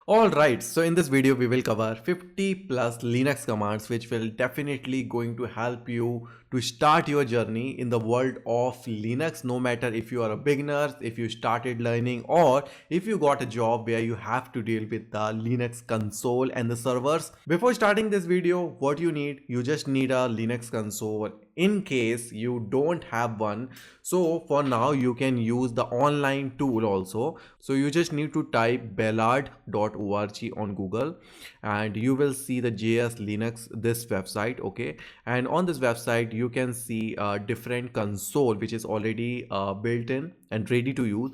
Alright, so in this video we will cover 50 plus Linux commands which will definitely going to help you to start your journey in the world of Linux, no matter if you are a beginner, if you started learning, or if you got a job where you have to deal with the Linux console and the servers. Before starting this video, what you need, you just need a Linux console in case you don't have one. So for now you can use the online tool also. So you just need to type ballard.org on Google and you will see the JS Linux, this website. Okay, and on this website you can see a different console which is already built in and ready to use.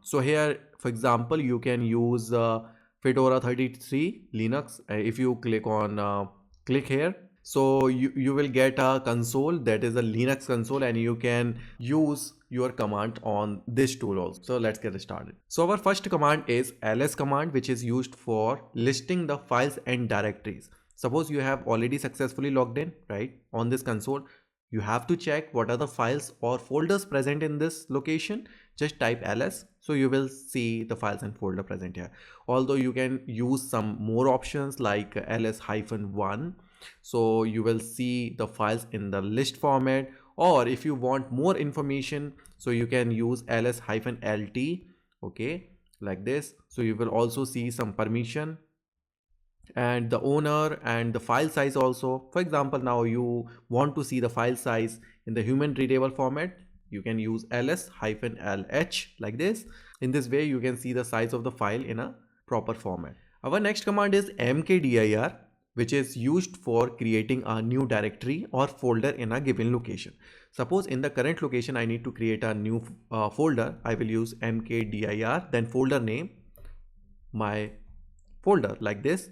So here for example you can use Fedora 33 Linux. If you click here, so you will get a console that is a Linux console and you can use your command on this tool also. So let's get started. So our first command is alias command, which is used for listing the files and directories. Suppose you have already successfully logged in, right, on this console. You have to check what are the files or folders present in this location. Just type ls, so you will see the files and folder present here. Although you can use some more options like ls-1, so you will see the files in the list format, or if you want more information, so you can use ls-lt, okay, like this. So you will also see some permission and the owner and the file size also. For example, now you want to see the file size in the human readable format, you can use ls-lh like this. In this way you can see the size of the file in a proper format. Our next command is mkdir, which is used for creating a new directory or folder in a given location. Suppose in the current location I need to create a new folder, I will use mkdir, then folder name, my folder like this,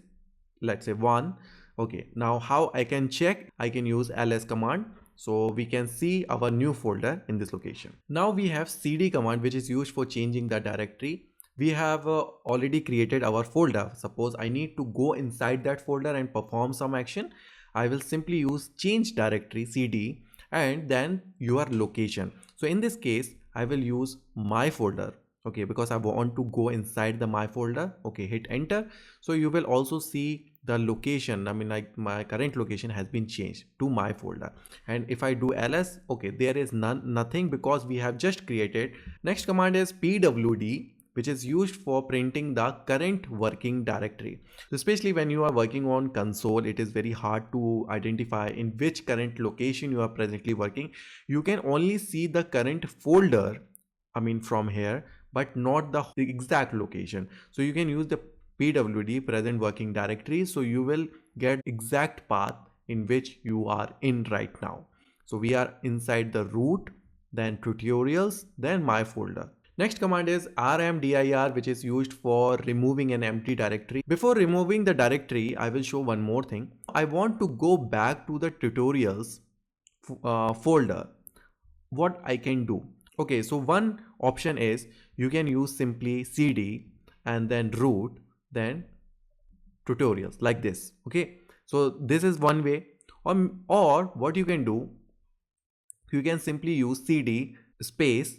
let's say 1. Okay, now how I can check, I can use ls command, so we can see our new folder in this location. Now we have cd command, which is used for changing the directory. We have already created our folder. Suppose I need to go inside that folder and perform some action, I will simply use change directory cd and then your location. So in this case I will use my folder, okay, because I want to go inside the my folder. Okay, hit enter. So you will also see the location, I mean like my current location has been changed to my folder. And if I do ls, okay, there is nothing because we have just created. Next command is pwd, which is used for printing the current working directory. So especially when you are working on console, it is very hard to identify in which current location you are presently working. You can only see the current folder, I mean from here, but not the exact location. So you can use the pwd, present working directory, so you will get exact path in which you are in right now. So we are inside the root, then tutorials, then my folder. Next command is rmdir, which is used for removing an empty directory. Before removing the directory, I will show one more thing. I want to go back to the tutorials folder. What I can do? Okay, so one option is you can use simply cd and then root, then tutorials like this. Okay, so this is one way. Or what you can do, you can simply use cd space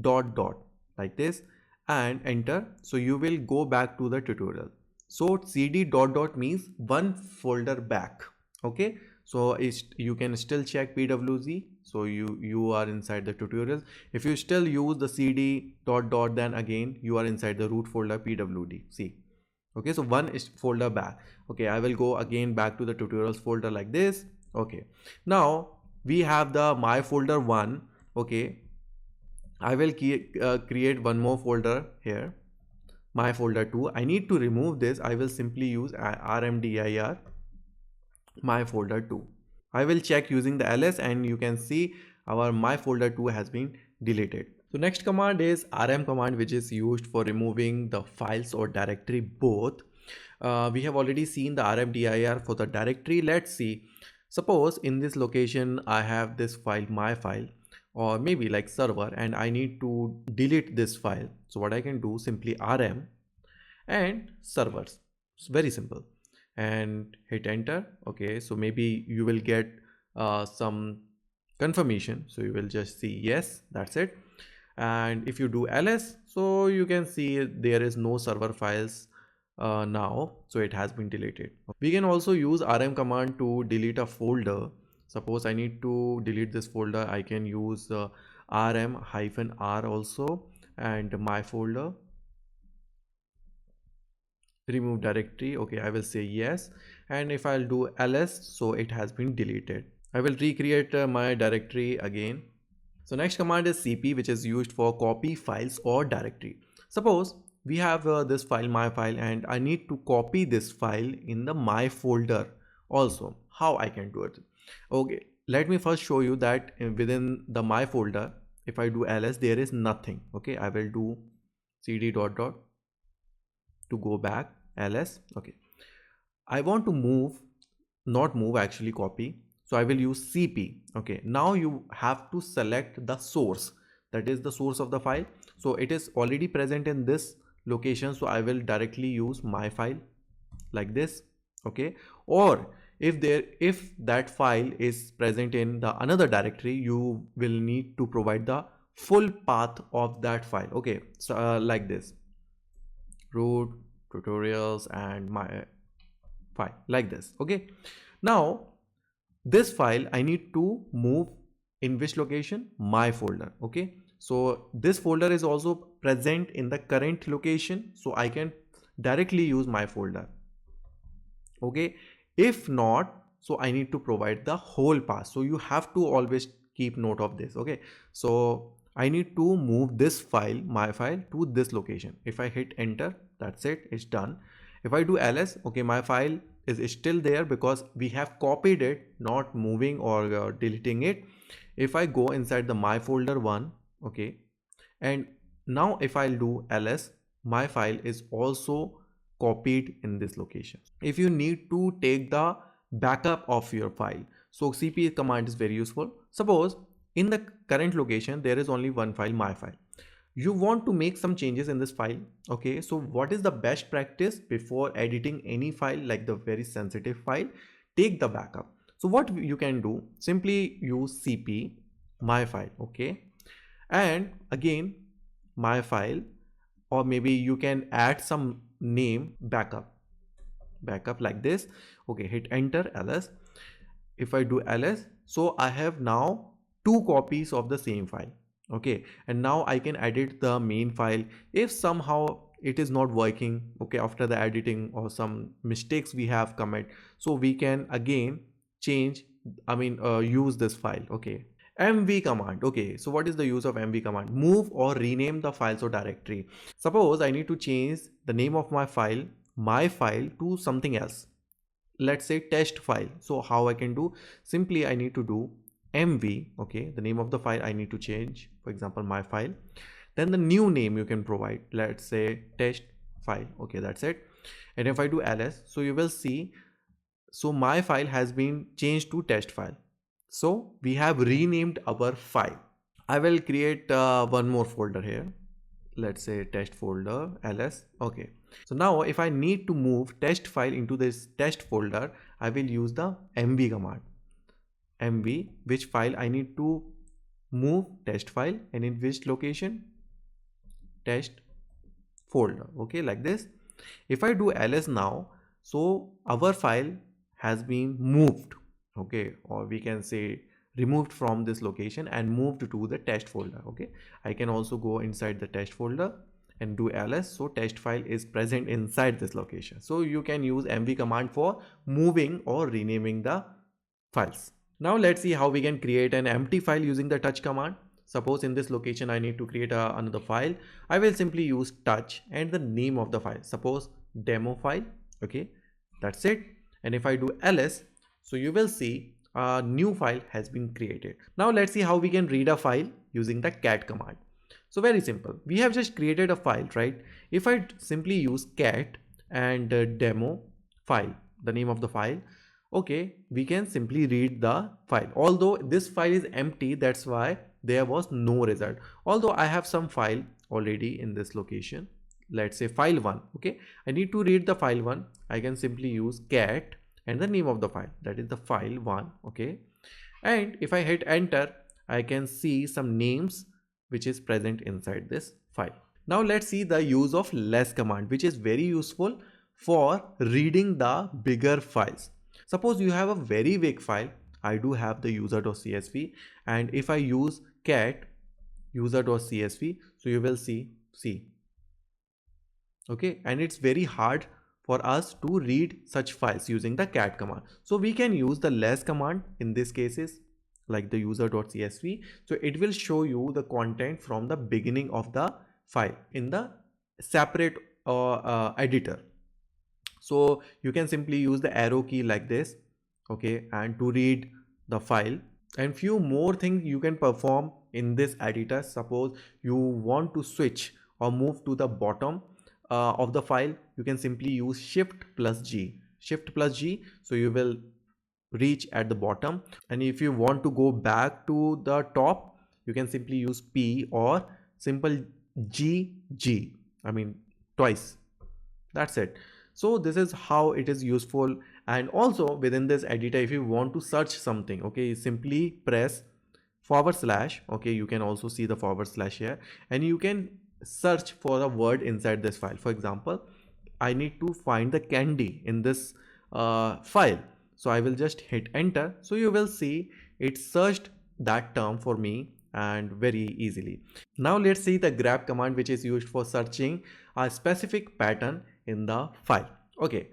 dot dot like this and enter. So you will go back to the tutorial. So cd dot dot means one folder back. Okay, so you can still check pwd, so you are inside the tutorials. If you still use the cd dot dot, then again you are inside the root folder pwd. See, okay, so one is folder back. Okay, I will go again back to the tutorials folder like this. Okay, now we have the my folder 1. Okay, I will create one more folder here, my folder 2. I need to remove this. I will simply use rmdir, my folder 2. I will check using the ls and you can see our my folder 2 has been deleted. So next command is rm command, which is used for removing the files or directory both. We have already seen the rmdir for the directory. Let's see. Suppose in this location I have this file, my file, or maybe like server, and I need to delete this file. So what I can do, simply rm and servers. It's very simple and hit enter. Okay, so maybe you will get some confirmation, so you will just see yes, that's it. And if you do ls, so you can see there is no server files now, so it has been deleted. We can also use rm command to delete a folder. Suppose I need to delete this folder, I can use rm-r also, and my folder, remove directory. Okay, I will say yes, and if I'll do ls, so it has been deleted. I will recreate my directory again. So next command is cp, which is used for copy files or directory. Suppose we have this file, my file, and I need to copy this file in the my folder also. How I can do it? Okay, let me first show you that within the my folder, if I do ls, there is nothing. Okay, I will do cd dot dot to go back ls. Okay, I want to move, not move, actually copy. So I will use cp. Okay, now you have to select the source, that is the source of the file. So it is already present in this location, so I will directly use my file like this. Okay, or if that file is present in the another directory, you will need to provide the full path of that file. Okay, so like this, root tutorials and my file, like this. Okay, now this file I need to move in which location? My folder. Okay, so this folder is also present in the current location, so I can directly use my folder. Okay, if not, so I need to provide the whole path, so you have to always keep note of this. Okay, so I need to move this file, my file, to this location. If I hit enter, that's it, it's done. If I do ls, okay, my file is still there because we have copied it, not moving or deleting it. If I go inside the my folder one, okay, and now if I'll do ls, my file is also copied in this location. If you need to take the backup of your file, so cp command is very useful. Suppose in the current location there is only one file, my file. You want to make some changes in this file. Okay, so what is the best practice before editing any file, like the very sensitive file? Take the backup. So what you can do, simply use cp my file. Okay, and again my file, or maybe you can add some name, backup like this. Okay, hit enter, ls. If I do ls, so I have now two copies of the same file. Okay, and now I can edit the main file. If somehow it is not working, okay, after the editing or some mistakes we have commit, so we can again change, use this file. Okay, mv command. Okay, so what is the use of mv command? Move or rename the files or directory. Suppose I need to change the name of my file, to something else, let's say test file. So how I can do? Simply I need to do mv. Okay, the name of the file I need to change, for example my file, then the new name you can provide, let's say test file. Okay, that's it. And if I do ls, so you will see, so my file has been changed to test file. So we have renamed our file. I will create one more folder here, let's say test folder ls. Okay, so now if I need to move test file into this test folder, I will use the mv command. Mv, which file I need to move? Test file, and in which location? Test folder. Okay, like this. If I do ls now, so our file has been moved. Okay, or we can say removed from this location and moved to the test folder. Okay, I can also go inside the test folder and do ls, so test file is present inside this location. So you can use mv command for moving or renaming the files. Now let's see how we can create an empty file using the touch command. Suppose in this location I need to create another file. I will simply use touch and the name of the file, suppose demo file. Okay, that's it. And if I do ls, so you will see a new file has been created. Now let's see how we can read a file using the cat command. So very simple, we have just created a file, right? If I simply use cat and demo file, the name of the file, okay, we can simply read the file. Although this file is empty, that's why there was no result. Although I have some file already in this location, let's say file 1. Okay, I need to read the file 1. I can simply use cat and the name of the file, that is the file 1. Okay, and if I hit enter, I can see some names which is present inside this file. Now let's see the use of less command, which is very useful for reading the bigger files. Suppose you have a very big file. I do have the user.csv, and if I use cat user.csv, so you will see, okay, and it's very hard for us to read such files using the cat command. So we can use the less command in this cases, like the user.csv. So it will show you the content from the beginning of the file in the separate editor. So you can simply use the arrow key like this, okay, and to read the file. And few more things you can perform in this editor. Suppose you want to switch or move to the bottom of the file, you can simply use shift plus G, so you will reach at the bottom. And if you want to go back to the top, you can simply use P or simple G, I mean twice. That's it. So this is how it is useful. And also within this editor, if you want to search something, okay, you simply press /, okay, you can also see the / here, and you can search for a word inside this file. For example, I need to find the candy in this file, so I will just hit enter. So you will see it searched that term for me and very easily. Now let's see the grep command, which is used for searching a specific pattern in the file. Okay,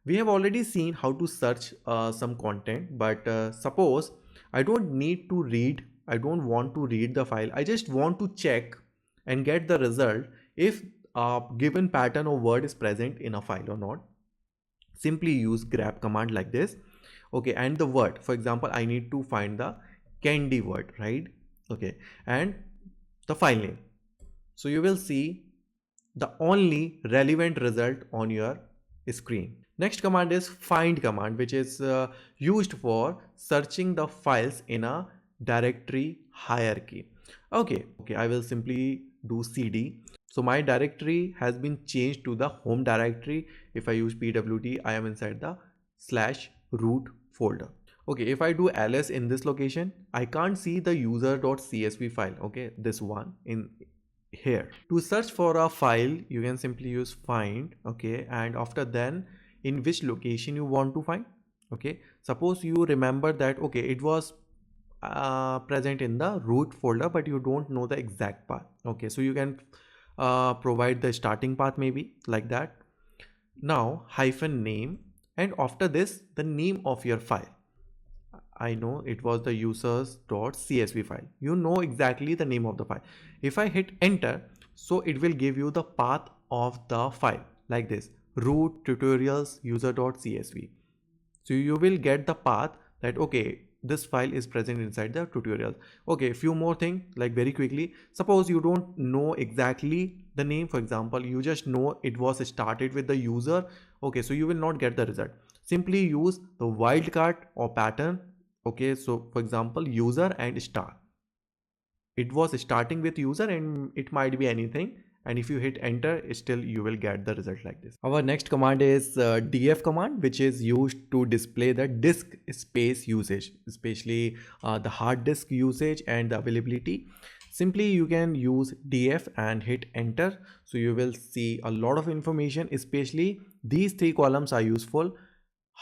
we have already seen how to search some content, but suppose I don't want to read the file. I just want to check and get the result if a given pattern or word is present in a file or not. Simply use grep command like this. Okay, and the word, for example, I need to find the candy word, right? Okay, and the file name. So you will see the only relevant result on your screen. Next command is find command, which is used for searching the files in a directory hierarchy. Okay, I will simply do cd. So my directory has been changed to the home directory. If I use pwd, I am inside the /root folder. Okay, if I do ls in this location, I can't see the user.csv file. Okay, this one in here. To search for a file, you can simply use find. Okay, and after then in which location you want to find. Okay, suppose you remember that, okay, it was present in the root folder, but you don't know the exact path. Okay, so you can provide the starting path, maybe like that. Now -name, and after this the name of your file. I know it was the users.csv file. You know exactly the name of the file. If I hit enter, so it will give you the path of the file like this: root tutorials user.csv. So you will get the path that, okay, this file is present inside the tutorial. Okay, few more things, like very quickly. Suppose you don't know exactly the name. For example, you just know it was started with the user. Okay, so you will not get the result. Simply use the wildcard or pattern. Okay, so for example, user and star. It was starting with user and it might be anything. And if you hit enter, still you will get the result like this. Our next command is df command, which is used to display the disk space usage, especially the hard disk usage and the availability. Simply you can use df and hit enter. So you will see a lot of information, especially these 3 columns are useful: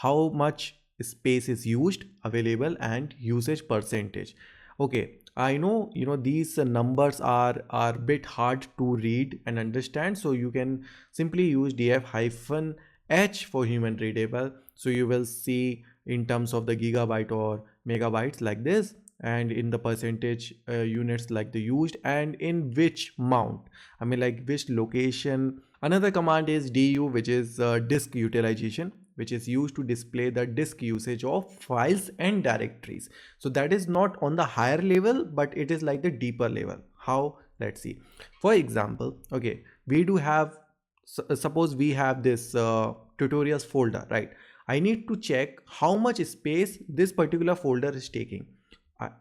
how much space is used, available, and usage percentage. Okay, I know, these numbers are bit hard to read and understand, so you can simply use df-h for human readable. So you will see in terms of the gigabyte or megabytes like this, and in the percentage units like the used, and in which mount, I mean like which location. Another command is du, which is disk utilization, which is used to display the disk usage of files and directories. So that is not on the higher level, but it is like the deeper level. How? Let's see. For example, okay, we do have, suppose we have this tutorials folder, right? I need to check how much space this particular folder is taking.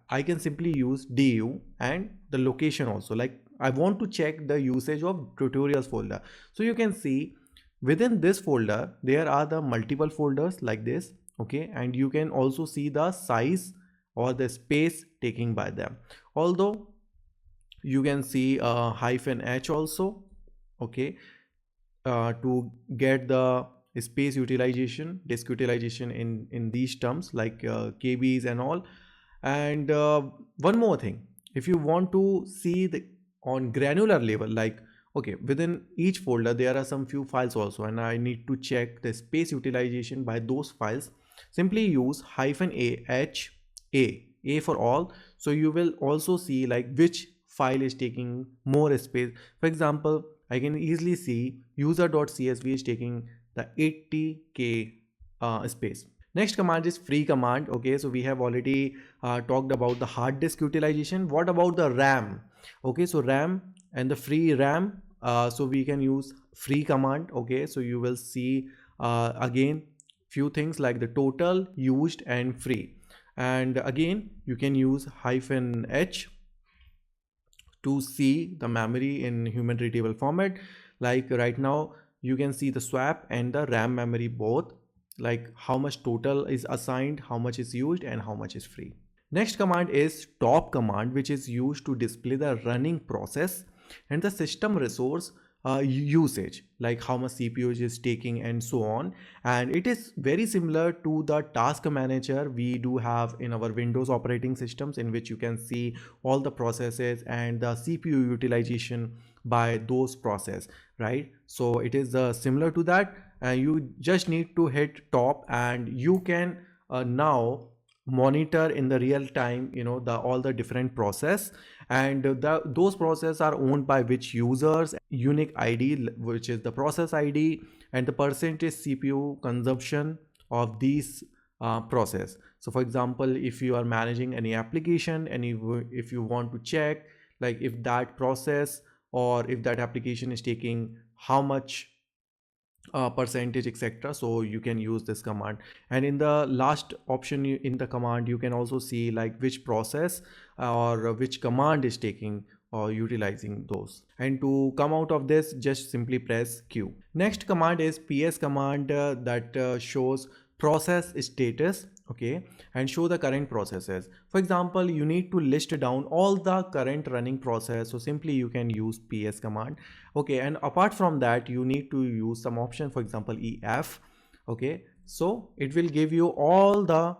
I can simply use du and the location also. Like I want to check the usage of tutorials folder. So you can see within this folder, there are the multiple folders like this. Okay, and you can also see the size or the space taken by them. Although you can see -h also, okay, to get the space utilization, disk utilization in these terms like kbs and all. And one more thing, if you want to see the on granular level, like okay, within each folder there are some few files also, and I need to check the space utilization by those files, simply use -a for all. So you will also see like which file is taking more space. For example, I can easily see user.csv is taking the 80k space. Next command is free command. Okay, so we have already talked about the hard disk utilization. What about the RAM? Okay, so RAM and the free RAM. So we can use free command. Okay, so you will see again few things like the total, used, and free. And again, you can use -h to see the memory in human readable format. Like right now, you can see the swap and the RAM memory both, like how much total is assigned, how much is used, and how much is free. Next command is top command, which is used to display the running process and the system resource usage, like how much CPU is taking and so on. And it is very similar to the task manager we do have in our Windows operating systems, in which you can see all the processes and the CPU utilization by those process, right? So it is similar to that. You just need to hit top, and you can now monitor in the real time, you know, the all the different process, and those process are owned by which users, unique id, which is the process id, and the percentage cpu consumption of these process. So for example, if you are managing any application and if you want to check like if that process or if that application is taking how much percentage, etc., so you can use this command. And in the last option in the command, you can also see like which process or which command is taking or utilizing those. And to come out of this, just simply press q. Next command is ps command, that shows process status, okay, and show the current processes. For example, you need to list down all the current running process, so simply you can use ps command. Okay, and apart from that, you need to use some option, for example ef. Okay, so it will give you all the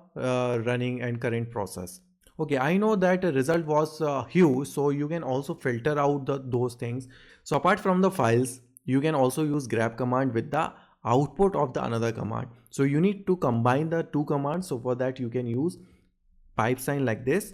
running and current process. Okay, I know that the result was huge, so you can also filter out those things. So apart from the files, you can also use grep command with the output of the another command. So you need to combine the two commands. So for that, you can use pipe sign like this,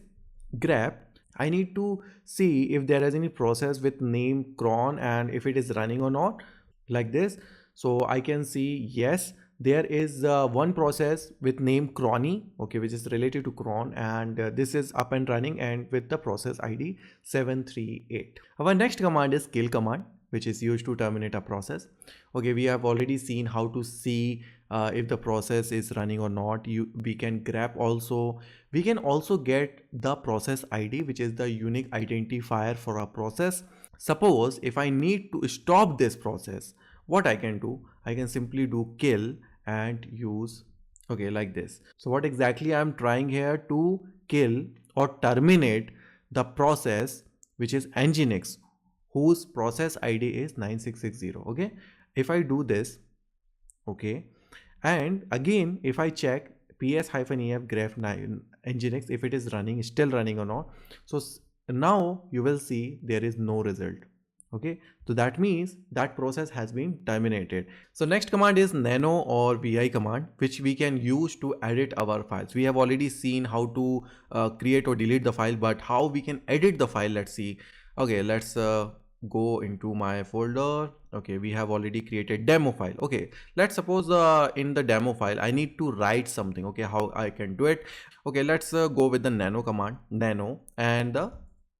grep. I need to see if there is any process with name cron and if it is running or not, like this. So I can see yes, there is one process with name crony, okay, which is related to cron, and this is up and running and with the process id 738. Our next command is kill command, which is used to terminate a process. Okay, we have already seen how to see if the process is running or not. We can grep also. We can also get the process id, which is the unique identifier for a process. Suppose if I need to stop this process, what I can do, I can simply do kill and use, okay, like this. So what exactly I'm trying here to kill or terminate the process, which is nginx, whose process id is 9660. Okay, if I do this, okay, and again if I check ps-ef grep nginx if it is running, still running or not, so now you will see there is no result. Okay, so that means that process has been terminated. So next command is nano or vi command, which we can use to edit our files. We have already seen how to create or delete the file, but how we can edit the file, let's see. Okay, let's go into my folder. Okay, we have already created demo file. Okay, let's suppose in the demo file I need to write something. Okay, how I can do it? Okay, let's go with the nano command, nano, and the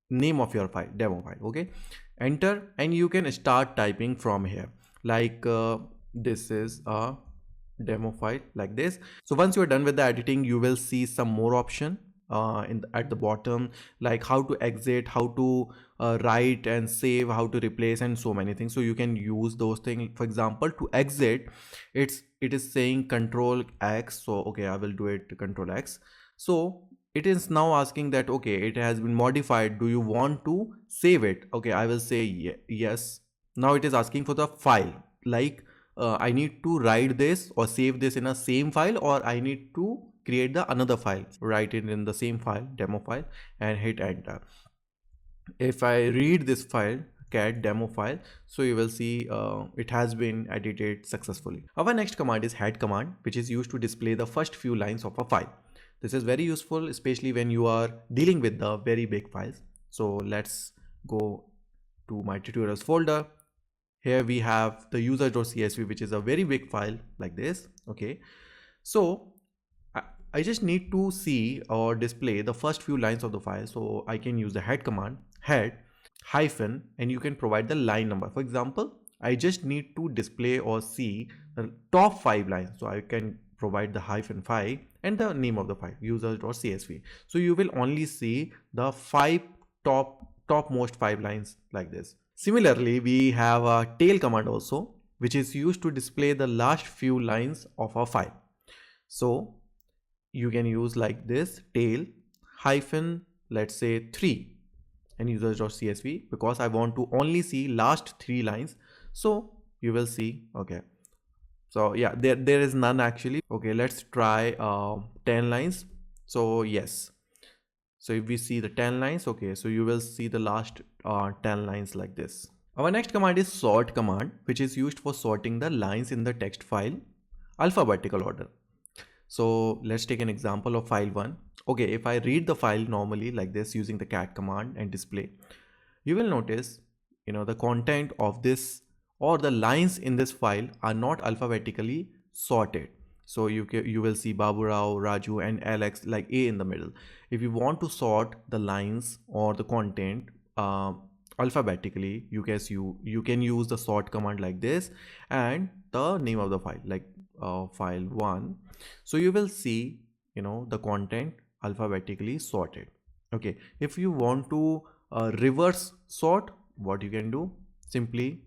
name of your file, demo file. Okay, enter, and you can start typing from here, like this is a demo file, like this. So once you are done with the editing, you will see some more option at the bottom, like how to exit, how to write and save, how to replace, and so many things. So you can use those things. For example, to exit, it is saying control x. So okay, I will do it control x. So it is now asking that okay, it has been modified, do you want to save it? Okay, I will say yes. Now it is asking for the file, like I need to write this or save this in a same file, or I need to create the another file, write it in the same file, demo file, and hit enter. If I read this file, cat demo file, so you will see it has been edited successfully. Our next command is head command, which is used to display the first few lines of a file. This is very useful, especially when you are dealing with the very big files. So let's go to my tutorials folder. Here we have the user.csv, which is a very big file like this. Okay, so I just need to see or display the first few lines of the file. So I can use the head command, head hyphen, and you can provide the line number. For example, I just need to display or see the top 5 lines. So I can provide the -5 and the name of the file, users.csv. So you will only see the topmost 5 lines like this. Similarly, we have a tail command also, which is used to display the last few lines of a file. So you can use like this, tail hyphen, let's say 3 and users.csv, because I want to only see last 3 lines. So you will see, okay, so yeah, there is none actually. Okay, let's try 10 lines. So yes, so if we see the 10 lines, okay, so you will see the last 10 lines like this. Our next command is sort command, which is used for sorting the lines in the text file alphabetical order. So let's take an example of file 1. Okay, if I read the file normally like this using the cat command and display, you will notice, the content of this or the lines in this file are not alphabetically sorted. So you will see Babu Rao, Raju, and Alex like A in the middle. If you want to sort the lines or the content alphabetically, you can use the sort command like this and the name of the file like file 1. So you will see the content alphabetically sorted. Okay, if you want to reverse sort, what you can do, simply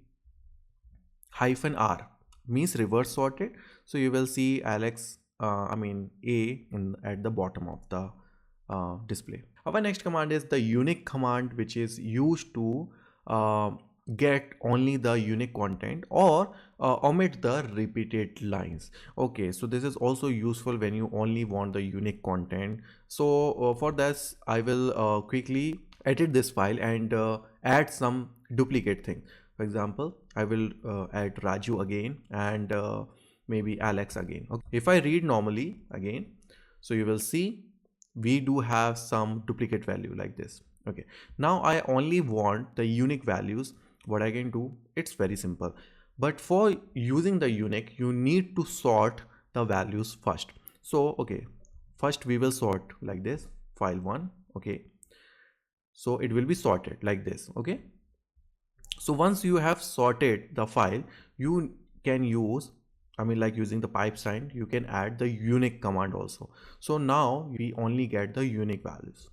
-r means reverse sorted. So you will see Alex A at the bottom of the display. Our next command is the uniq command, which is used to get only the unique content or omit the repeated lines. Okay, so this is also useful when you only want the unique content. So for this I will quickly edit this file and add some duplicate thing. For example, I will add Raju again and maybe Alex again. Okay. If I read normally again, so you will see we do have some duplicate value like this. Okay, now I only want the unique values. What I can do, it's very simple, but for using the unique, you need to sort the values first. So okay, first we will sort like this, file 1. Okay, so it will be sorted like this. Okay, so once you have sorted the file, you can use, like using the pipe sign, you can add the uniq command also. So now we only get the unique values,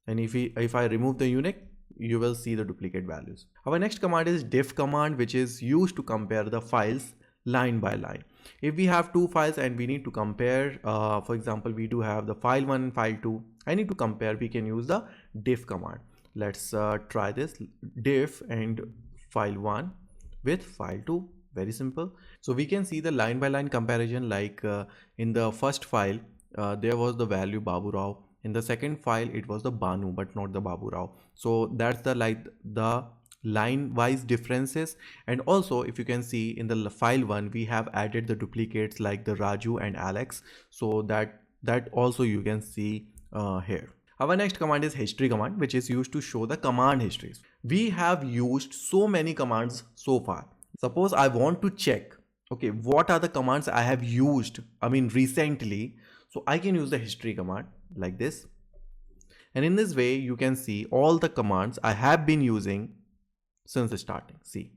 and if I remove the unique, you will see the duplicate values. Our next command is diff command, which is used to compare the files line by line. If we have 2 files and we need to compare, for example, we do have the file 1 and file 2, I need to compare, we can use the diff command. Let's try this, diff and file 1 with file 2. Very simple. So we can see the line by line comparison, like in the first file there was the value Babu Rao. In the second file it was the Banu but not the Babu Rao. So that's the line wise differences. And also if you can see in the file 1 we have added the duplicates like the Raju and Alex. So that also you can see here. Our next command is history command, which is used to show the command histories. We have used so many commands so far. Suppose I want to check, okay, what are the commands I have used, recently. So I can use the history command like this. And in this way, you can see all the commands I have been using since the starting. See,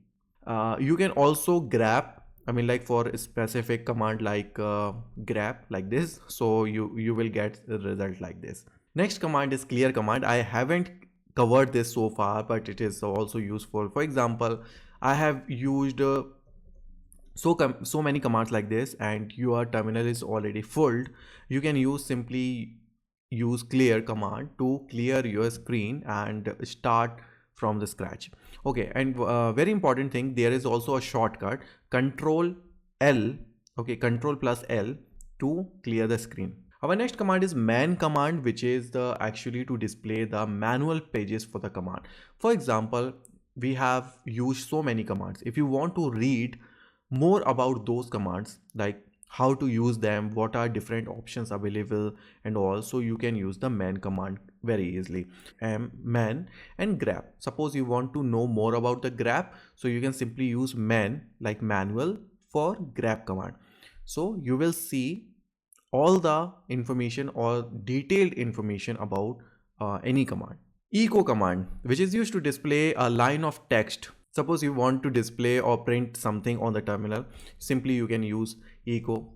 you can also grep, like for a specific command like grep like this. So you will get the result like this. Next command is clear command. I haven't covered this so far, but it is also useful. For example, I have used so many commands like this, and your terminal is already full. You can simply use clear command to clear your screen and start from the scratch. Okay, and very important thing, there is also a shortcut, Control L, okay, control plus L to clear the screen. Our next command is man command, which is the actually to display the manual pages for the command. For example, we have used so many commands. If you want to read more about those commands, like how to use them, what are different options available, and also you can use the man command very easily. Man and grep. Suppose you want to know more about the grep, so you can simply use man like manual for grep command. So you will see all the information or detailed information about any command. Echo command, which is used to display a line of text. Suppose you want to display or print something on the terminal, simply you can use echo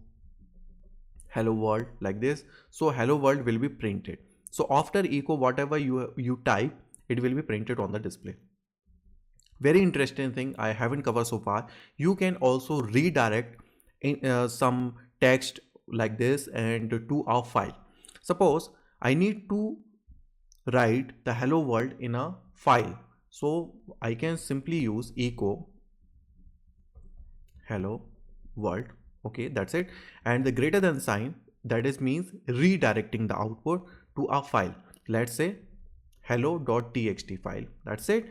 hello world like this. So hello world will be printed. So after echo, whatever you type, it will be printed on the display. Very interesting thing I haven't covered so far. You can also redirect in some text like this and to our file. Suppose I need to write the hello world in a file, so I can simply use echo hello world. Okay, that's it. And the greater than sign, that is means redirecting the output to a file. Let's say hello.txt file. That's it.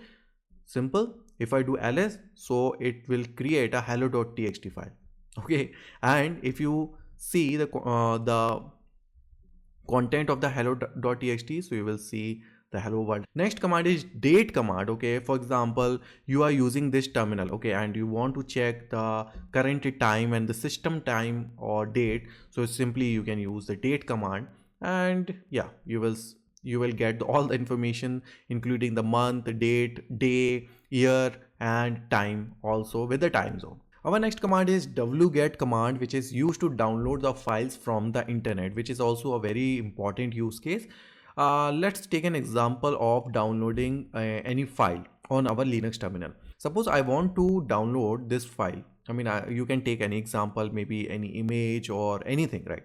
Simple. If I do ls, so it will create a hello.txt file. Okay, and if you see the content of the hello.txt, so you will see the hello world. Next command is date command. Okay, for example, you are using this terminal, okay, and you want to check the current time and the system time or date, so simply you can use the date command, and yeah, you will get all the information including the month, date, day, year, and time, also with the time zone. Our next command is wget command, which is used to download the files from the internet, which is also a very important use case. Let's take an example of downloading any file on our Linux terminal. Suppose I want to download this file. I mean, you can take any example, maybe any image or anything, right?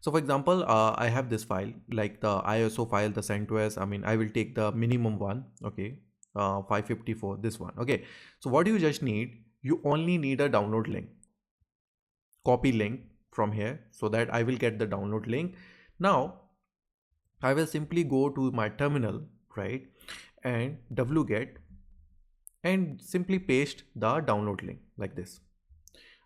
So for example, I have this file, like the ISO file, the CentOS. I mean, I will take the minimum one, okay, 554, this one, okay. So what you just need, you only need a download link. Copy link from here so that I will get the download link. Now I will simply go to my terminal, right, and wget and simply paste the download link like this.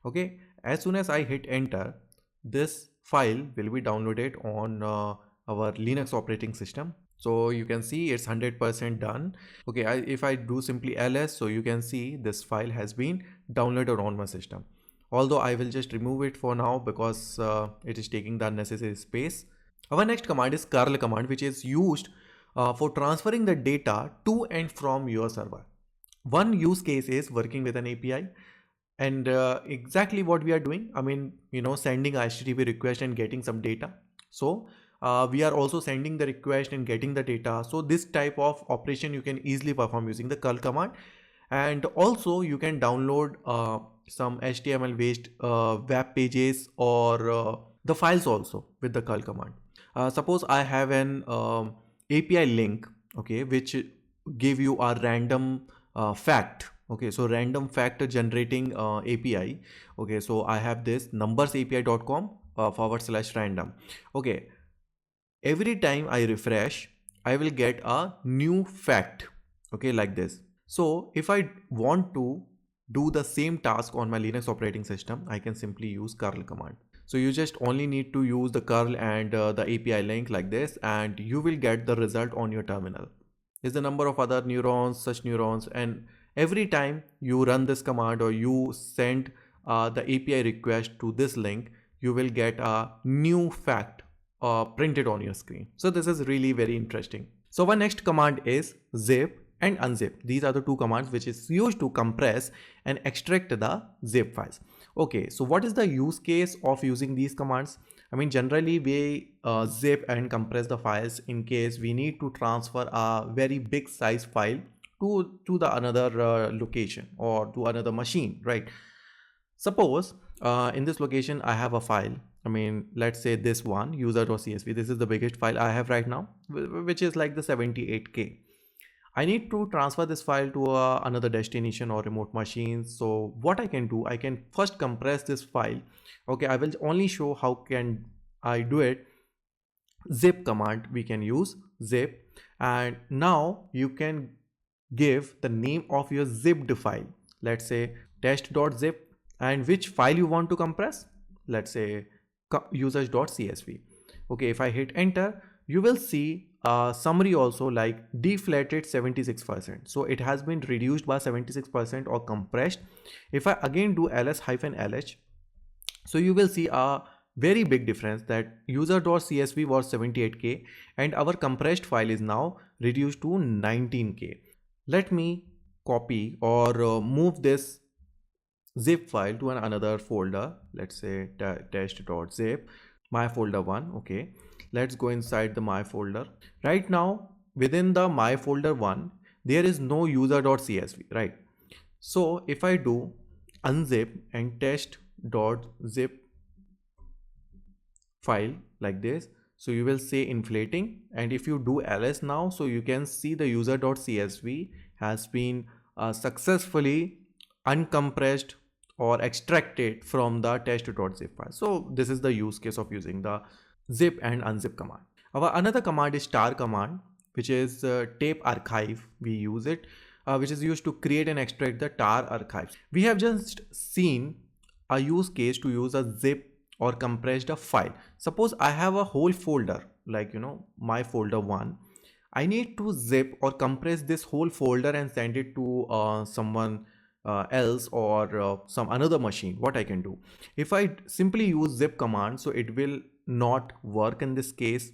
Okay, as soon as I hit enter, this file will be downloaded on our Linux operating system. So you can see it's 100% done. Okay, if I do simply ls, so you can see this file has been downloaded on my system. Although I will just remove it for now because it is taking the unnecessary space. Our next command is curl command, which is used for transferring the data to and from your server. One use case is working with an API, and exactly what we are doing, I mean, sending a HTTP request and getting some data. So we are also sending the request and getting the data. So this type of operation you can easily perform using the curl command. And also you can download some HTML based web pages or the files also with the curl command. Suppose I have an API link, okay, which give you a random fact. Okay, so random fact generating API. Okay, so I have this numbersapi.com /random. Okay, every time I refresh, I will get a new fact. Okay, like this. So if I want to do the same task on my Linux operating system, I can simply use curl command. So you just only need to use the curl and the API link like this, and you will get the result on your terminal. Is the number of other neurons, such neurons, and every time you run this command or you send the API request to this link, you will get a new fact printed on your screen. So this is really very interesting. So our next command is zip and unzip. These are the two commands which is used to compress and extract the zip files. Okay, so what is the use case of using these commands? I mean, generally we zip and compress the files in case we need to transfer a very big size file to the another location or to another machine, right? Suppose in this location I have a file. I mean, let's say this one, user.csv. This is the biggest file I have right now, which is like the 78K. I need to transfer this file to another destination or remote machine. So what I can do, I can first compress this file. Okay, I will only show how can I do it. Zip command we can use, zip, and now you can give the name of your zipped file. Let's say test.zip, and which file you want to compress. Let's say users.csv. Okay, if I hit enter, you will see a summary also like deflated 76%. So it has been reduced by 76% or compressed. If I again do ls-lh, so you will see a very big difference that user.csv was 78k and our compressed file is now reduced to 19k. Let me copy or move this zip file to another folder. Let's say test.zip, my folder 1. Okay, let's go inside the my folder. Right now within the my folder 1 there is no user.csv, right? So if I do unzip and test.zip file like this, so you will see inflating, and if you do ls now, so you can see the user.csv has been successfully uncompressed or extracted from the test.zip file. So this is the use case of using the zip and unzip command. Our another command is tar command, which is tape archive. We use it, which is used to create and extract the tar archives. We have just seen a use case to use a zip or compressed a file. Suppose I have a whole folder like my folder 1. I need to zip or compress this whole folder and send it to someone else or some another machine. What I can do, if I simply use zip command, so it will not work in this case.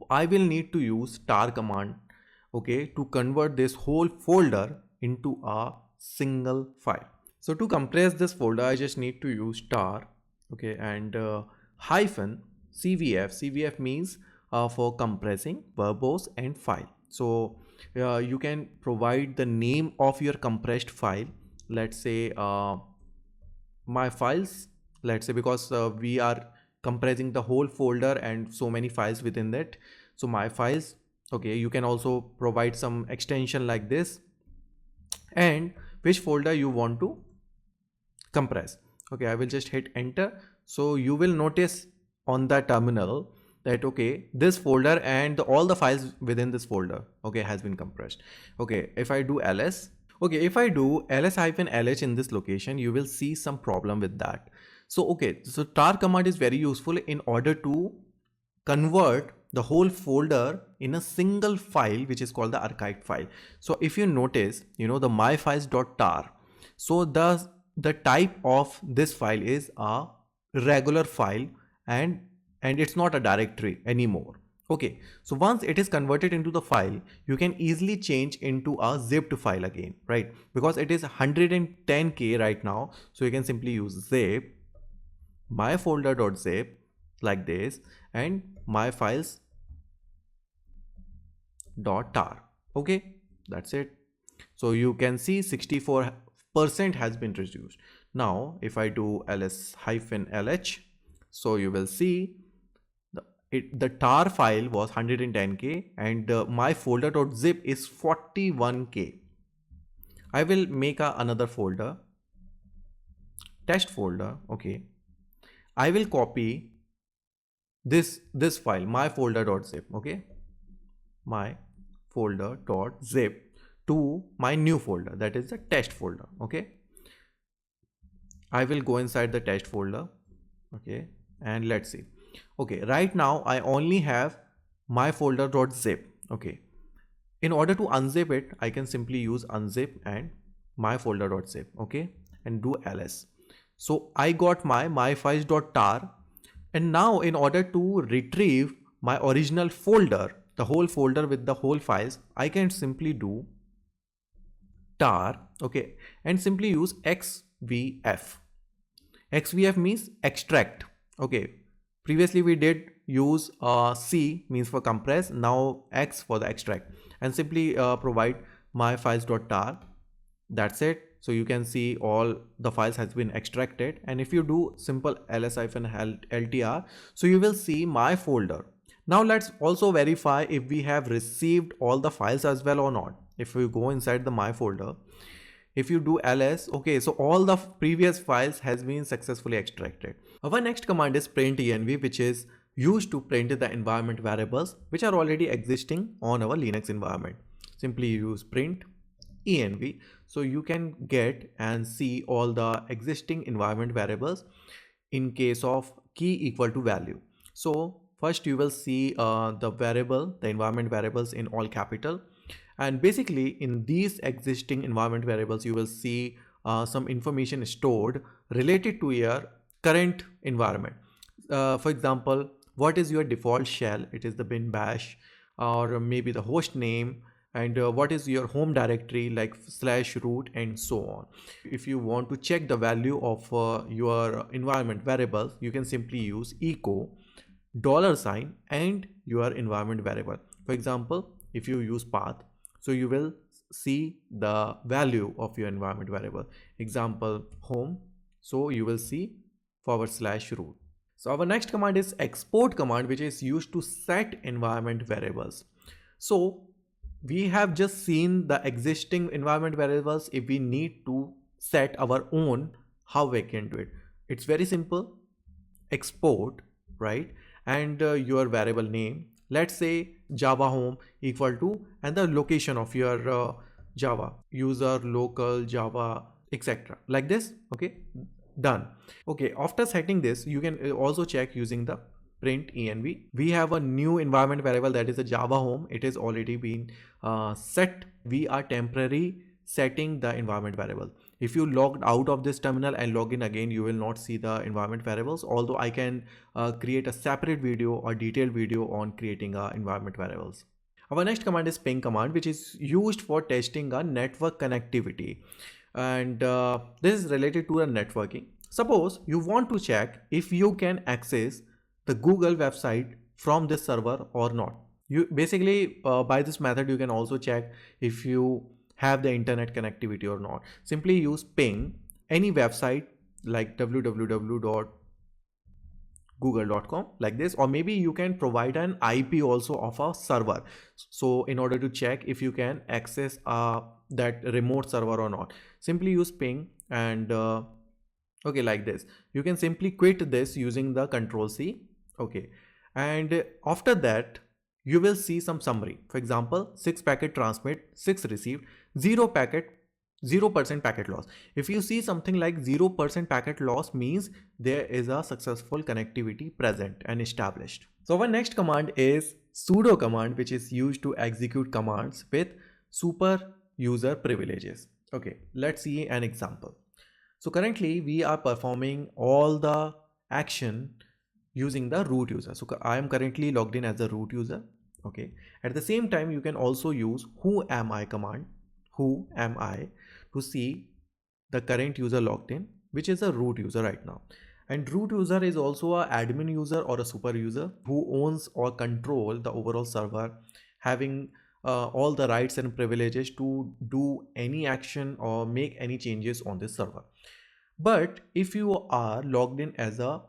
I will need to use tar command, okay, to convert this whole folder into a single file. So to compress this folder, I just need to use tar, okay, and hyphen cvf. Cvf means for compressing, verbose and file. So you can provide the name of your compressed file. Let's say my files, let's say, because we are compressing the whole folder and so many files within that. So my files, okay, you can also provide some extension like this, and which folder you want to compress. Okay, I will just hit enter. So you will notice on the terminal that okay, this folder and all the files within this folder, okay, has been compressed. Okay, if I do ls, okay, if I do ls-lh in this location, you will see some problem with that. So okay, so tar command is very useful in order to convert the whole folder in a single file, which is called the archived file. So if you notice, the myfiles.tar, so the type of this file is a regular file, and it's not a directory anymore. Okay, so once it is converted into the file, you can easily change into a zipped file again, right? Because it is 110k right now, so you can simply use zip myfolder.zip like this and myfiles.tar. Okay, that's it. So you can see 64% has been reduced. Now if I do ls-lh, so you will see the tar file was 110k and my folder.zip is 41k. I will make another folder, test folder. Okay, I will copy this file, my folder.zip, okay, my folder.zip, to my new folder, that is the test folder. Okay, I will go inside the test folder. Okay, and let's see. Okay, right now I only have my folder.zip. Okay, in order to unzip it, I can simply use unzip and my folder.zip. Okay, and do ls. So I got my myfiles.tar, and now in order to retrieve my original folder, the whole folder with the whole files, I can simply do tar, okay, and simply use xvf. Xvf means extract. Okay, previously we did use C means for compress, now X for the extract, and simply provide myfiles.tar. That's it. So you can see all the files has been extracted, and if you do simple ls-ltr, so you will see my folder. Now let's also verify if we have received all the files as well or not. If we go inside the my folder, if you do ls, okay, so all the previous files has been successfully extracted. Our next command is printenv, which is used to print the environment variables which are already existing on our Linux environment. Simply use print env, so you can get and see all the existing environment variables in case of key equal to value. So first you will see the environment variables in all capital, and basically in these existing environment variables you will see some information stored related to your current environment. For example, what is your default shell? It is the bin bash, or maybe the host name, and what is your home directory like /root and so on. If you want to check the value of your environment variables, you can simply use echo $sign and your environment variable. For example, if you use path, so you will see the value of your environment variable. Example home, so you will see /root. So our next command is export command, which is used to set environment variables. So we have just seen the existing environment variables. If we need to set our own, how we can do it? It's very simple. Export, right? And your variable name, let's say java home equal to, and the location of your java user local java, etc., like this. Okay, done. Okay, after setting this, you can also check using the print env. We have a new environment variable, that is a java home. It is already been set. We are temporarily setting the environment variable. If you logged out of this terminal and log in again, you will not see the environment variables, although I can create a separate video or detailed video on creating environment variables. Our next command is ping command, which is used for testing a network connectivity, and this is related to a networking. Suppose you want to check if you can access the Google website from this server or not. You basically by this method you can also check if you have the internet connectivity or not. Simply use ping any website like www.google.com, like this, or maybe you can provide an IP also of a server, so in order to check if you can access that remote server or not. Simply use ping and okay, like this. You can simply quit this using the Control-C. Okay, and after that you will see some summary. For example, 6 packet transmit, 6 received, 0% packet loss. If you see something like 0% packet loss, means there is a successful connectivity present and established. So our next command is sudo command, which is used to execute commands with super user privileges. Okay, let's see an example. So currently we are performing all the action using the root user. So I am currently logged in as a root user. Okay, at the same time you can also use who am I command, who am I, to see the current user logged in, which is a root user right now. And root user is also a admin user or a super user who owns or control the overall server, having all the rights and privileges to do any action or make any changes on this server. But if you are logged in as a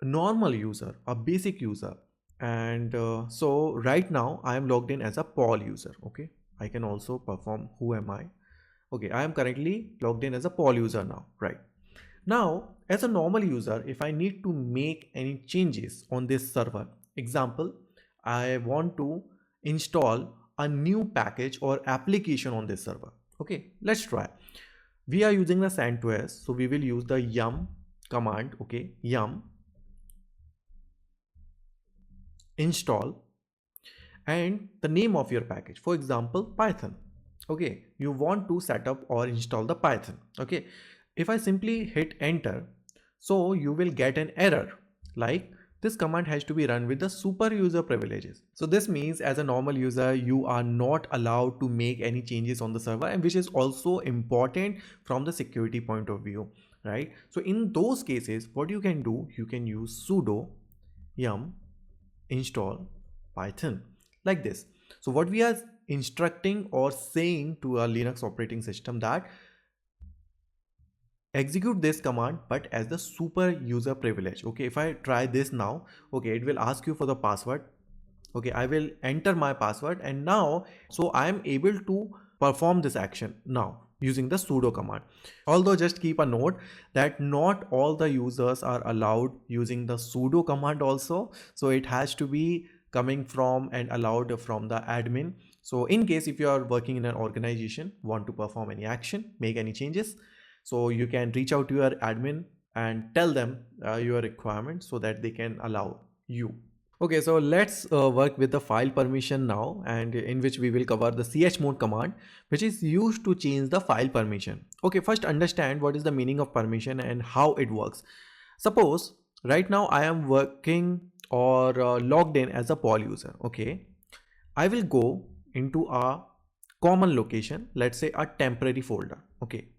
normal user, a basic user, and so right now I am logged in as a pol user. Okay, I can also perform who am I. Okay, I am currently logged in as a pol user now, right? Now, as a normal user, if I need to make any changes on this server, example, I want to install a new package or application on this server. Okay, let's try. We are using the CentOS, so we will use the yum command. Okay, yum install and the name of your package, for example Python. Okay, you want to set up or install the Python. Okay, if I simply hit enter, so you will get an error like this command has to be run with the super user privileges. So this means as a normal user you are not allowed to make any changes on the server, and which is also important from the security point of view, right? So in those cases what you can do, you can use sudo yum install Python, like this. So what we are instructing or saying to a Linux operating system that execute this command but as the super user privilege. Okay, if I try this now, okay, it will ask you for the password. Okay, I will enter my password, and now so I am able to perform this action now using the sudo command. Although just keep a note that not all the users are allowed using the sudo command also, so it has to be coming from and allowed from the admin. So in case if you are working in an organization, want to perform any action, make any changes, so you can reach out to your admin and tell them your requirement so that they can allow you. Okay, so let's work with the file permission now, and in which we will cover the chmod command, which is used to change the file permission. Okay, first understand what is the meaning of permission and how it works. Suppose right now I am working or logged in as a Pol user. Okay, I will go into a common location, let's say a temporary folder. Okay,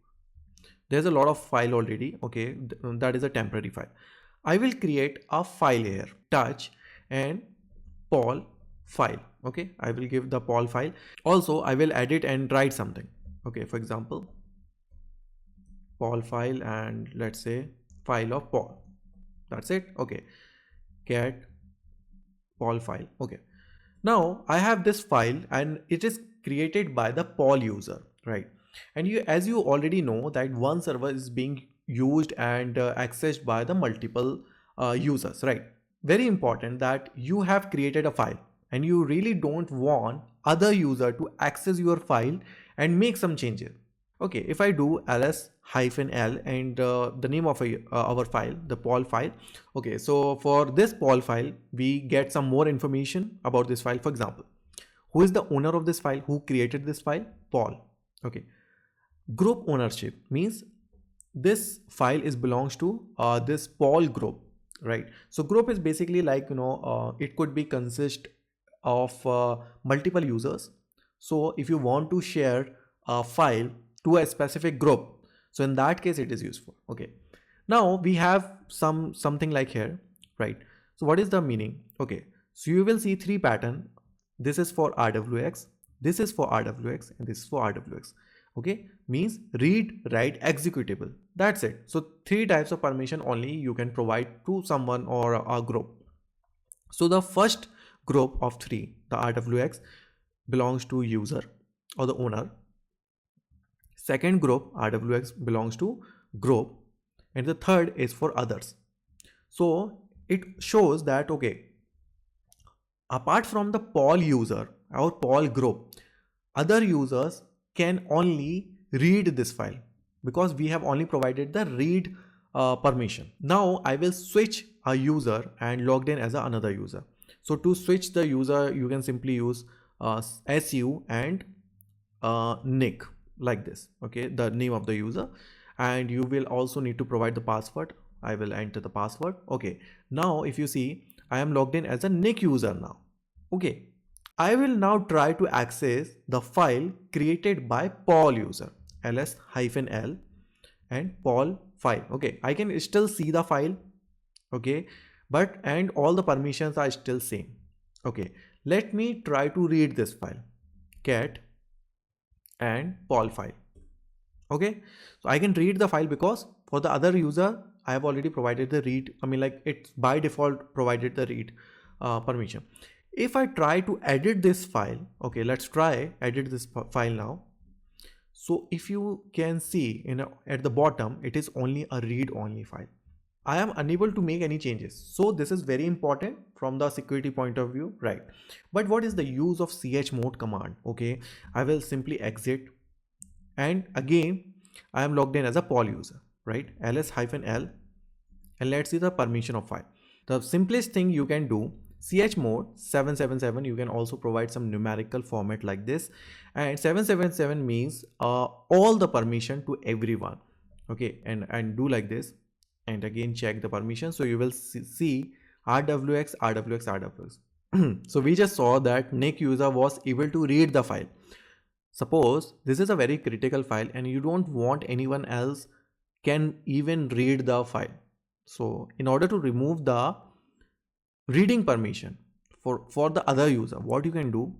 there's a lot of file already. Okay, that is a temporary file. I will create a file here, touch and Pol file. Okay, I will give the Pol file. Also, I will edit and write something. Okay, for example, Pol file, and let's say file of Pol. That's it. Okay, get Pol file. Okay, now I have this file and it is created by the Pol user, right? And as you already know that one server is being used and accessed by the multiple users, right? Very important that you have created a file and you really don't want other user to access your file and make some changes. Okay, if I do ls-l and the name of our file, the Pol file. Okay, so for this Pol file, we get some more information about this file. For example, who is the owner of this file? Who created this file? Pol. Okay, group ownership means this file is belongs to this Pol group, right? So group is basically like, it could be consist of multiple users. So if you want to share a file to a specific group, so in that case it is useful. Okay, now we have something like here, right? So what is the meaning? Okay, so you will see three pattern. This is for rwx, this is for rwx, and this is for rwx. Okay, means read, write, executable. That's it. So three types of permission only you can provide to someone or a group. So the first group of three, the rwx, belongs to user or the owner. Second group, rwx, belongs to group, and the third is for others. So it shows that, okay, apart from the Pol user or Pol group, other users can only read this file because we have only provided the read permission. Now I will switch a user and logged in as another user. So to switch the user, you can simply use su and nick, like this. Okay, the name of the user, and you will also need to provide the password. I will enter the password. Okay, now if you see, I am logged in as a nick user now. Okay, I will now try to access the file created by Pol user, ls-l and Pol file. Okay, I can still see the file. Okay, and all the permissions are still same. Okay, let me try to read this file, get and Pol file. Okay, so I can read the file because for the other user I have already provided the read. I mean, like, it's by default provided the read permission. If I try to edit this file, okay, let's try edit this file now. So if you can see at the bottom, it is only a read only file. I am unable to make any changes. So this is very important from the security point of view, right? But what is the use of chmod command? Okay, I will simply exit, and again I am logged in as a Pol user, right? ls-l, and let's see the permission of file. The simplest thing you can do, chmod 777, you can also provide some numerical format like this, and 777 means all the permission to everyone. Okay, and do like this, and again check the permission. So you will see rwx, rwx, rwx. So we just saw that nick user was able to read the file. Suppose this is a very critical file and you don't want anyone else can even read the file. So in order to remove the reading permission for the other user, what you can do,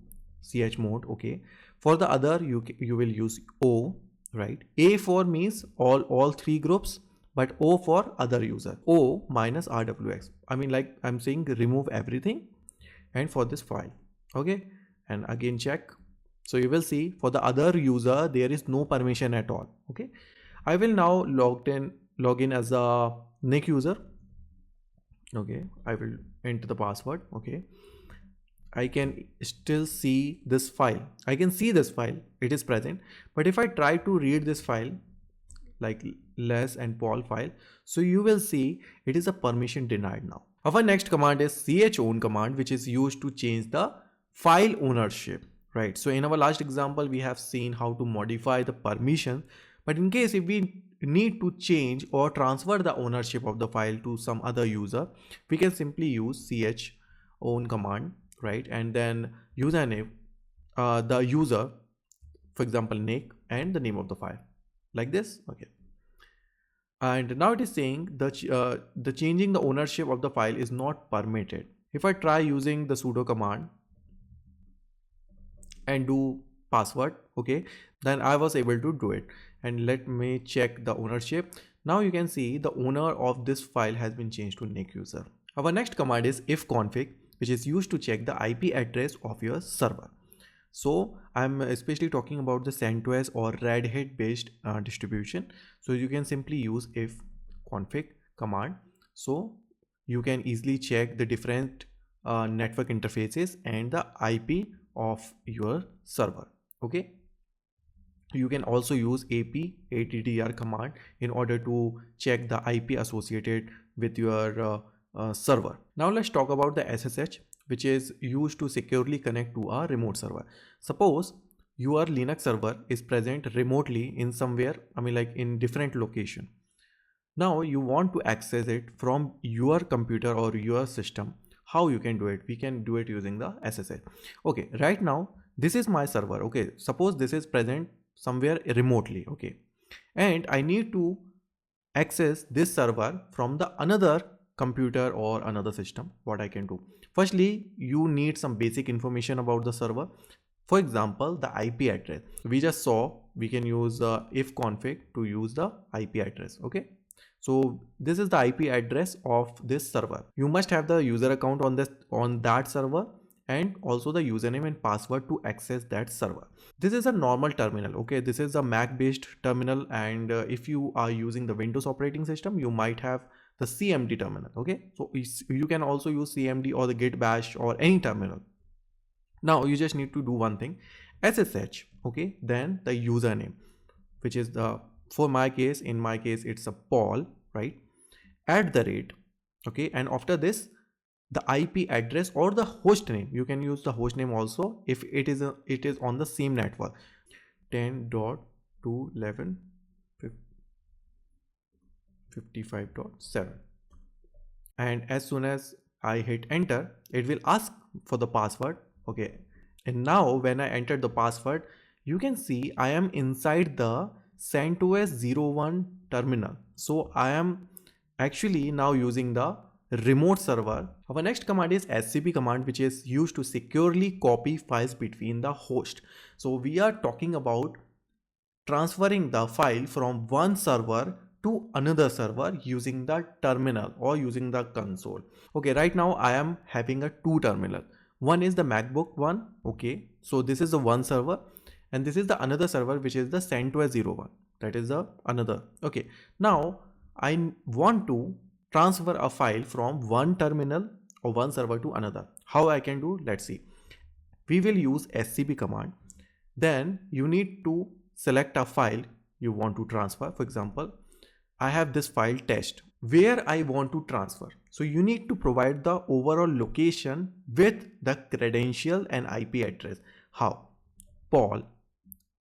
chmod, okay, for the other you will use O, right? A for means all three groups, but O for other user, O minus rwx. I mean, like, I'm saying remove everything and for this file. Okay, and again check. So you will see for the other user there is no permission at all. Okay, I will now log in as a uniq user. Okay, I will enter the password. Okay, I can still see this file. I can see this file, it is present. But if I try to read this file, like les and pol file, so you will see it is a permission denied now. Our next command is chown command, which is used to change the file ownership, right? So in our last example, we have seen how to modify the permission, but in case if we need to change or transfer the ownership of the file to some other user, we can simply use chown command, right? And then username, the user, for example, nick, and the name of the file, like this. Okay, and now it is saying the changing the ownership of the file is not permitted. If I try using the sudo command and do password, okay, then I was able to do it. And let me check the ownership. Now you can see the owner of this file has been changed to uniq user. Our next command is ifconfig, which is used to check the IP address of your server. So I'm especially talking about the CentOS or Red Hat based distribution. So you can simply use ifconfig command. So you can easily check the different network interfaces and the IP of your server. Okay. You can also use rmdir command in order to check the IP associated with your server. Now let's talk about the SSH, which is used to securely connect to a remote server. Suppose your Linux server is present remotely in somewhere, like in different location. Now you want to access it from your computer or your system. How you can do it? We can do it using the SSH. Okay, right now this is my server. Okay, suppose this is present somewhere remotely. Okay, and I need to access this server from the another computer or another system. What I can do? Firstly, you need some basic information about the server. For example, the IP address. We just saw we can use ifconfig to use the IP address. Okay. So this is the IP address of this server. You must have the user account on that server and also the username and password to access that server. This is a normal terminal. Okay, this is a Mac based terminal, and if you are using the Windows operating system, you might have the CMD terminal. Okay, so you can also use CMD or the git bash or any terminal. Now you just need to do one thing, SSH. Okay, then the username, which is in my case it's a Paul, right, @ okay, and after this the IP address or the host name. You can use the host name also if it is on the same network, 10.2.11.55.7, and as soon as I hit enter, it will ask for the password. Okay, and now when I enter the password, you can see I am inside the CentOS 01 terminal. So I am actually now using the remote server. Our next command is SCP command, which is used to securely copy files between the host. So we are talking about transferring the file from one server to another server using the terminal or using the console. Okay, right now I am having a two terminal. One is the MacBook one. Okay, so this is the one server, and this is the another server, which is the CentOS 01. That is the another. Okay, now I want to transfer a file from one terminal or one server to another. How I can do? Let's see. We will use SCP command. Then you need to select a file you want to transfer. For example, I have this file test where I want to transfer. So you need to provide the overall location with the credential and IP address. How? Paul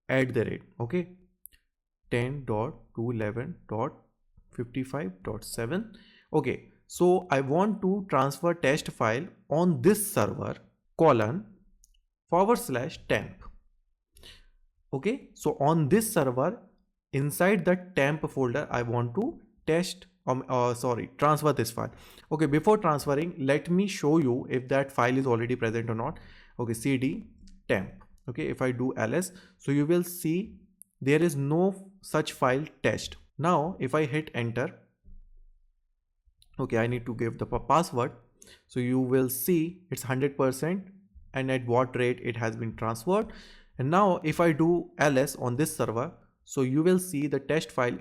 @ okay, 10.211.55.7. Okay, so I want to transfer test file on this server :/temp. Okay, so on this server, inside the temp folder, I want to transfer this file. Okay, before transferring, let me show you if that file is already present or not. Okay, cd temp. Okay, if I do ls, so you will see there is no such file test. Now if I hit enter, okay, I need to give the password. So you will see it's 100% and at what rate it has been transferred. And now if I do ls on this server, so you will see the test file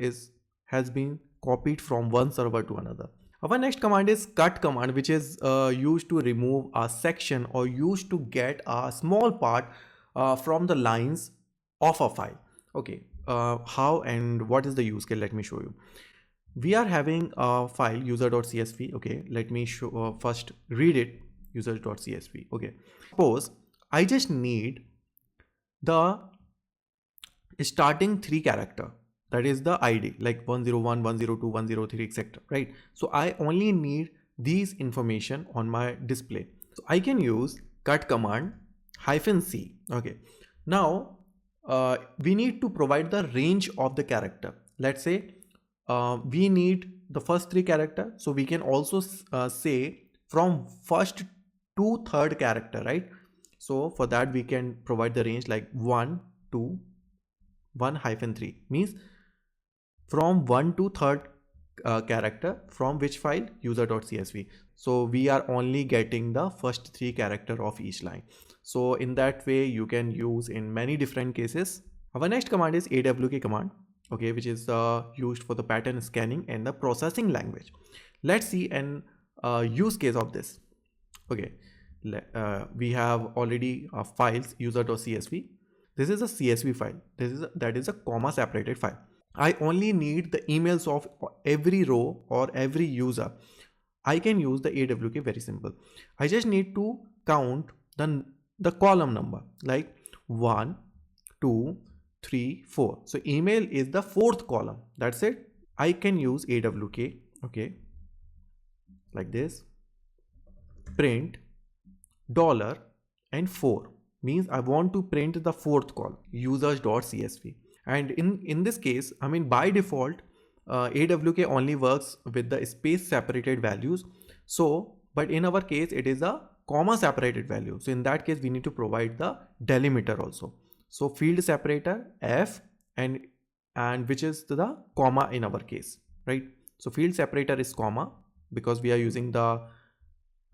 has been copied from one server to another. Our next command is cut command, which is used to remove a section or used to get a small part from the lines of a file. Okay, how and what is the use case? Let me show you. We are having a file user.csv. Okay, let me show first read it, user.csv. Okay, suppose I just need the starting three character, that is the id, like 101, 102, 103, etc. right? So I only need these information on my display. So I can use cut command -c. Okay, now we need to provide the range of the character. Let's say we need the first three character, so we can also say from first to third character, right? So for that we can provide the range like 1 to 1-3, means from 1 to third character from which file, user.csv. So we are only getting the first three character of each line. So in that way you can use in many different cases. Our next command is awk command, okay, which is used for the pattern scanning and the processing language. Let's see an use case of this. Okay, we have already files user.csv. This is a CSV file. That is a comma separated file. I only need the emails of every row or every user. I can use the AWK, very simple. I just need to count the column number like 1, 2, 3, 4. So email is the fourth column. That's it. I can use AWK, okay, like this. Print $4 means I want to print the fourth column, users.csv. And in this case, I mean, by default, AWK only works with the space separated values. So, but in our case, it is a comma separated value. So in that case, we need to provide the delimiter also. So field separator F and which is the comma in our case, right? So field separator is comma because we are using the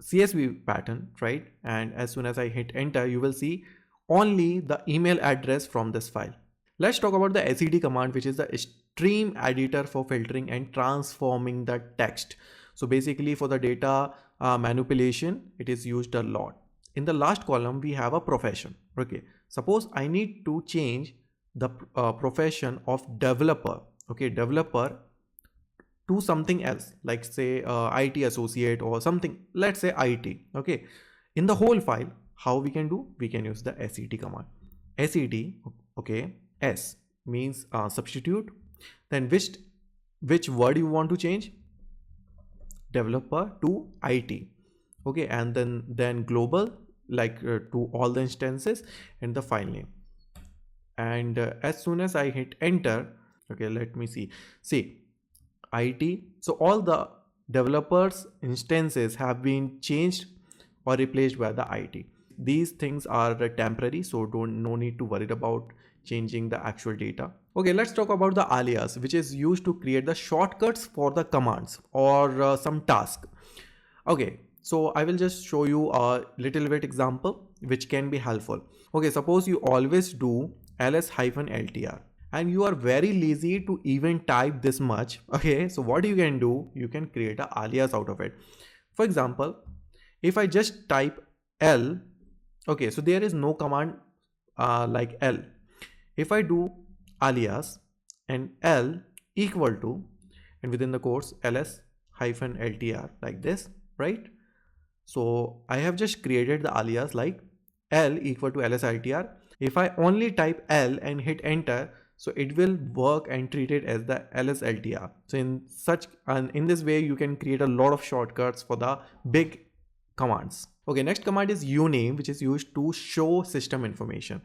CSV pattern, right? And as soon as I hit enter, you will see only the email address from this file. Let's talk about the sed command, which is the stream editor for filtering and transforming the text. So basically for the data manipulation, it is used a lot. In the last column, we have a profession. Okay, suppose I need to change the profession of developer. Okay, developer to something else, like say IT associate or something, let's say IT. Okay, in the whole file, how we can do? We can use the sed command. Sed, okay, S means substitute, then which word you want to change, developer to IT, okay, and then global, like to all the instances, and the file name. And as soon as I hit enter, okay, let me see IT. So all the developers instances have been changed or replaced by the IT. These things are temporary, so no need to worry about changing the actual data. Okay, let's talk about the alias, which is used to create the shortcuts for the commands or some task. Okay, so I will just show you a little bit example which can be helpful. Okay, suppose you always do ls-ltr and you are very lazy to even type this much. Okay, so what you can do, you can create an alias out of it. For example, if I just type L, okay, so there is no command like L. If I do alias and L equal to, and within the quotes ls-ltr like this, right? So I have just created the alias like L equal to ls-ltr. If I only type L and hit enter, so it will work and treat it as the ls-ltr. So in this way, you can create a lot of shortcuts for the big commands. Okay, next command is uname, which is used to show system information.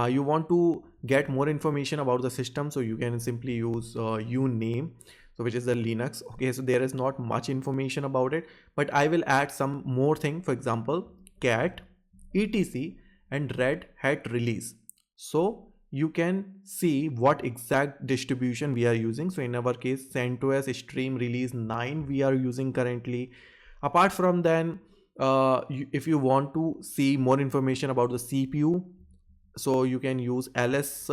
You want to get more information about the system, so you can simply use uname, so which is the Linux. Okay, so there is not much information about it, but I will add some more thing. For example, cat etc and red hat release. So you can see what exact distribution we are using. So in our case, CentOS stream release 9 we are using currently. Apart from then, if you want to see more information about the CPU, so you can use ls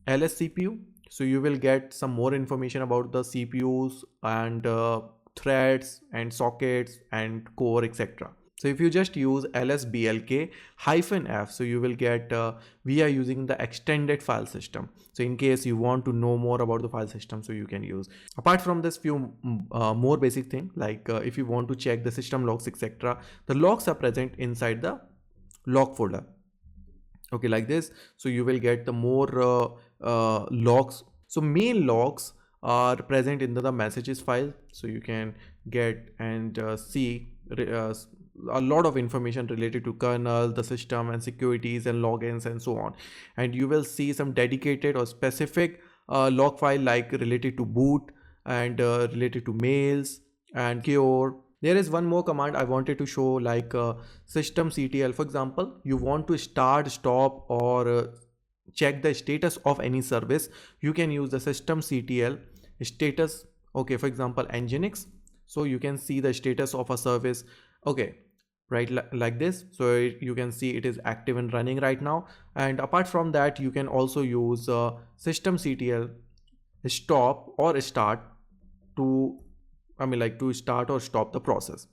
CPU. So you will get some more information about the CPUs and threads and sockets and core, etc. So if you just use lsblk-f, so you will get, we are using the extended file system. So in case you want to know more about the file system, so you can use. Apart from this, few more basic thing, like if you want to check the system logs, etc., the logs are present inside the log folder. Okay, like this. So you will get the more logs. So main logs are present in the messages file, so you can get and see a lot of information related to kernel, the system and securities and logins and so on. And you will see some dedicated or specific log file, like related to boot and related to mails and cure. There is one more command I wanted to show, like systemctl. For example, you want to start, stop, or check the status of any service, you can use the systemctl status. Okay, for example nginx, so you can see the status of a service. Okay, right, like this. So you can see it is active and running right now. And apart from that, you can also use systemctl stop or start to, I mean, like to start or stop the process.